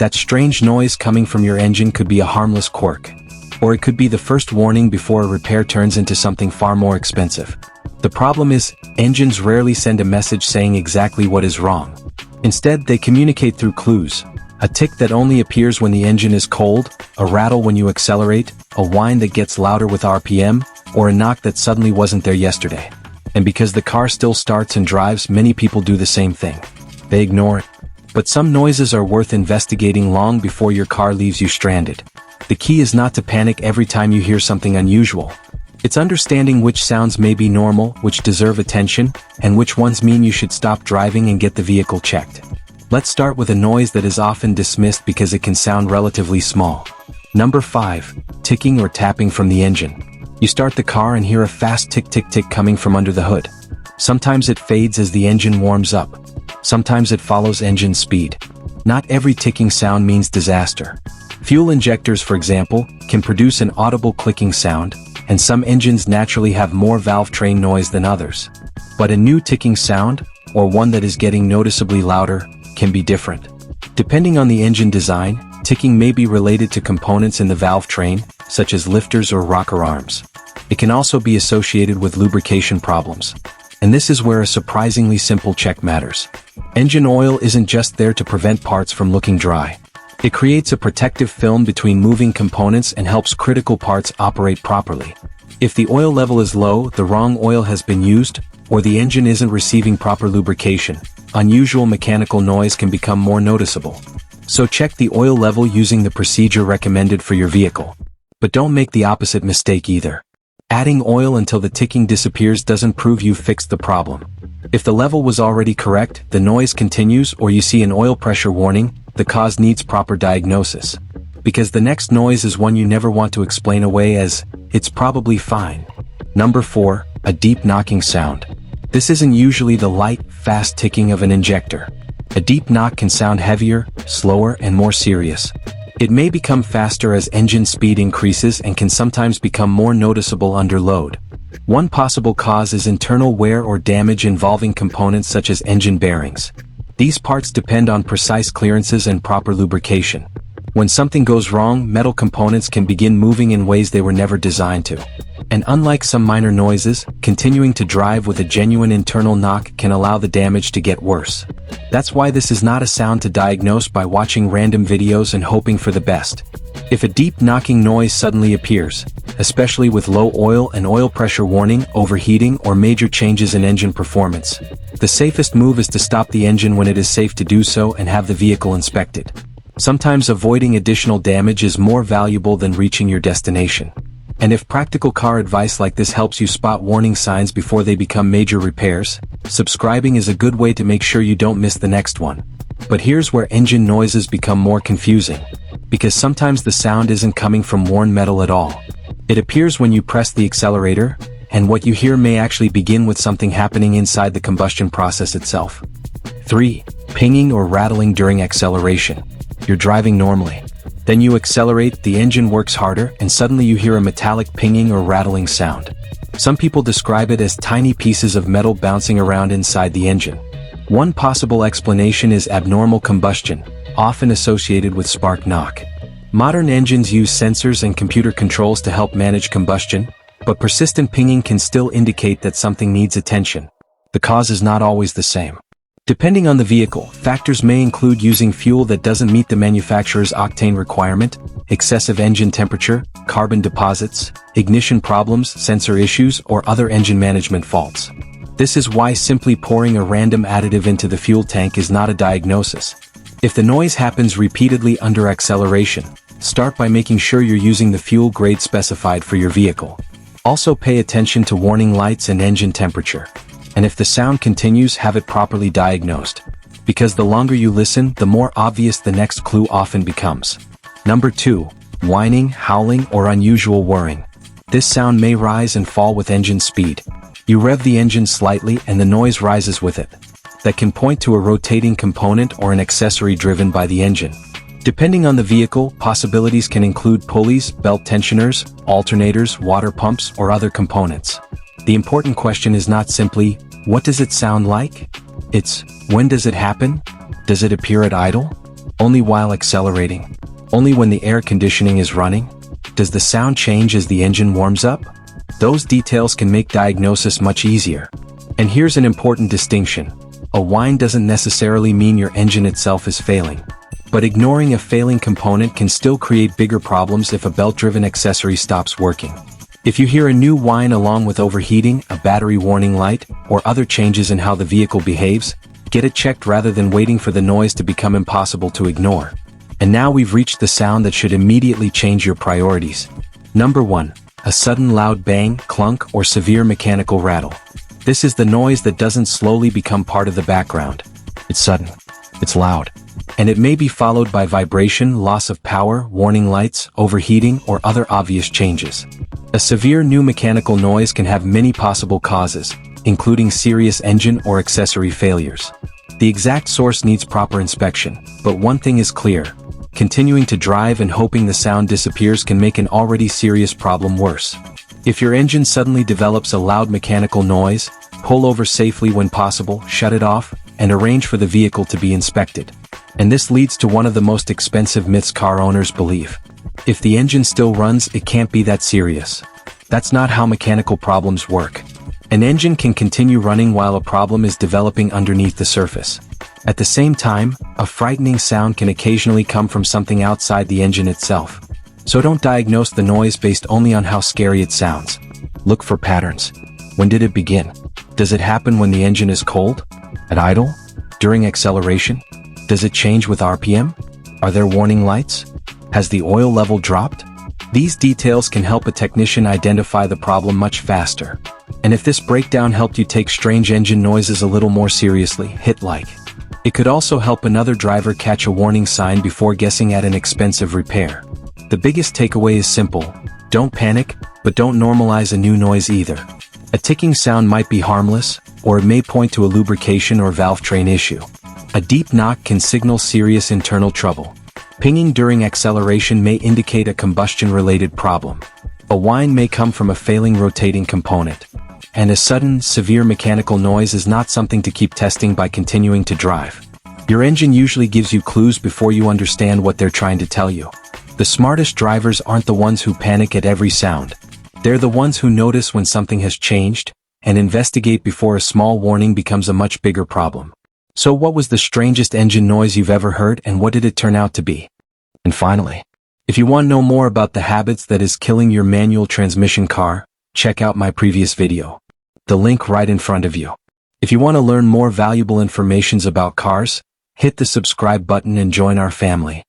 That strange noise coming from your engine could be a harmless quirk. Or it could be the first warning before a repair turns into something far more expensive. The problem is, engines rarely send a message saying exactly what is wrong. Instead, they communicate through clues. A tick that only appears when the engine is cold, a rattle when you accelerate, a whine that gets louder with RPM, or a knock that suddenly wasn't there yesterday. And because the car still starts and drives, many people do the same thing. They ignore it. But some noises are worth investigating long before your car leaves you stranded. The key is not to panic every time you hear something unusual. It's understanding which sounds may be normal, which deserve attention, and which ones mean you should stop driving and get the vehicle checked. Let's start with a noise that is often dismissed because it can sound relatively small. Number 5. Ticking or tapping from the engine. You start the car and hear a fast tick-tick-tick coming from under the hood. Sometimes it fades as the engine warms up. Sometimes it follows engine speed. Not every ticking sound means disaster. Fuel injectors, for example, can produce an audible clicking sound, and some engines naturally have more valve train noise than others. But a new ticking sound, or one that is getting noticeably louder, can be different. Depending on the engine design, ticking may be related to components in the valve train, such as lifters or rocker arms. It can also be associated with lubrication problems. And this is where a surprisingly simple check matters. Engine oil isn't just there to prevent parts from looking dry. It creates a protective film between moving components and helps critical parts operate properly. If the oil level is low, the wrong oil has been used, or the engine isn't receiving proper lubrication, unusual mechanical noise can become more noticeable. So check the oil level using the procedure recommended for your vehicle. But don't make the opposite mistake either. Adding oil until the ticking disappears doesn't prove you've fixed the problem. If the level was already correct, the noise continues, or you see an oil pressure warning, the cause needs proper diagnosis. Because the next noise is one you never want to explain away as, "It's probably fine." Number 4. A deep knocking sound. This isn't usually the light, fast ticking of an injector. A deep knock can sound heavier, slower, and more serious. It may become faster as engine speed increases and can sometimes become more noticeable under load. One possible cause is internal wear or damage involving components such as engine bearings. These parts depend on precise clearances and proper lubrication. When something goes wrong, metal components can begin moving in ways they were never designed to. And unlike some minor noises, continuing to drive with a genuine internal knock can allow the damage to get worse. That's why this is not a sound to diagnose by watching random videos and hoping for the best. If a deep knocking noise suddenly appears, especially with low oil and oil pressure warning, overheating, or major changes in engine performance, the safest move is to stop the engine when it is safe to do so and have the vehicle inspected. Sometimes avoiding additional damage is more valuable than reaching your destination. And if practical car advice like this helps you spot warning signs before they become major repairs, subscribing is a good way to make sure you don't miss the next one. But here's where engine noises become more confusing. Because sometimes the sound isn't coming from worn metal at all. It appears when you press the accelerator, and what you hear may actually begin with something happening inside the combustion process itself. 3. Pinging or rattling during acceleration. You're driving normally. Then you accelerate, the engine works harder, and suddenly you hear a metallic pinging or rattling sound. Some people describe it as tiny pieces of metal bouncing around inside the engine. One possible explanation is abnormal combustion, often associated with spark knock. Modern engines use sensors and computer controls to help manage combustion, but persistent pinging can still indicate that something needs attention. The cause is not always the same. Depending on the vehicle, factors may include using fuel that doesn't meet the manufacturer's octane requirement, excessive engine temperature, carbon deposits, ignition problems, sensor issues, or other engine management faults. This is why simply pouring a random additive into the fuel tank is not a diagnosis. If the noise happens repeatedly under acceleration, start by making sure you're using the fuel grade specified for your vehicle. Also pay attention to warning lights and engine temperature. And if the sound continues, have it properly diagnosed. Because the longer you listen, the more obvious the next clue often becomes. Number 2. Whining, howling, or unusual whirring. This sound may rise and fall with engine speed. You rev the engine slightly and the noise rises with it. That can point to a rotating component or an accessory driven by the engine. Depending on the vehicle, possibilities can include pulleys, belt tensioners, alternators, water pumps, or other components. The important question is not simply, what does it sound like? It's, when does it happen? Does it appear at idle? Only while accelerating? Only when the air conditioning is running? Does the sound change as the engine warms up? Those details can make diagnosis much easier. And here's an important distinction. A whine doesn't necessarily mean your engine itself is failing. But ignoring a failing component can still create bigger problems if a belt-driven accessory stops working. If you hear a new whine along with overheating, a battery warning light, or other changes in how the vehicle behaves, get it checked rather than waiting for the noise to become impossible to ignore. And now we've reached the sound that should immediately change your priorities. Number 1. A sudden loud bang, clunk, or severe mechanical rattle. This is the noise that doesn't slowly become part of the background. It's sudden. It's loud. And it may be followed by vibration, loss of power, warning lights, overheating, or other obvious changes. A severe new mechanical noise can have many possible causes, including serious engine or accessory failures. The exact source needs proper inspection, but one thing is clear. Continuing to drive and hoping the sound disappears can make an already serious problem worse. If your engine suddenly develops a loud mechanical noise, pull over safely when possible, shut it off, and arrange for the vehicle to be inspected. And this leads to one of the most expensive myths car owners believe. If the engine still runs, it can't be that serious. That's not how mechanical problems work. An engine can continue running while a problem is developing underneath the surface. At the same time, a frightening sound can occasionally come from something outside the engine itself. So don't diagnose the noise based only on how scary it sounds. Look for patterns. When did it begin? Does it happen when the engine is cold? At idle? During acceleration? Does it change with RPM? Are there warning lights? Has the oil level dropped? These details can help a technician identify the problem much faster. And if this breakdown helped you take strange engine noises a little more seriously, hit like. It could also help another driver catch a warning sign before guessing at an expensive repair. The biggest takeaway is simple. Don't panic, but don't normalize a new noise either. A ticking sound might be harmless, or it may point to a lubrication or valve train issue. A deep knock can signal serious internal trouble. Pinging during acceleration may indicate a combustion-related problem. A whine may come from a failing rotating component. And a sudden, severe mechanical noise is not something to keep testing by continuing to drive. Your engine usually gives you clues before you understand what they're trying to tell you. The smartest drivers aren't the ones who panic at every sound. They're the ones who notice when something has changed, and investigate before a small warning becomes a much bigger problem. So what was the strangest engine noise you've ever heard, and what did it turn out to be? And finally, if you want to know more about the habits that is killing your manual transmission car, check out my previous video. The link right in front of you. If you want to learn more valuable information about cars, hit the subscribe button and join our family.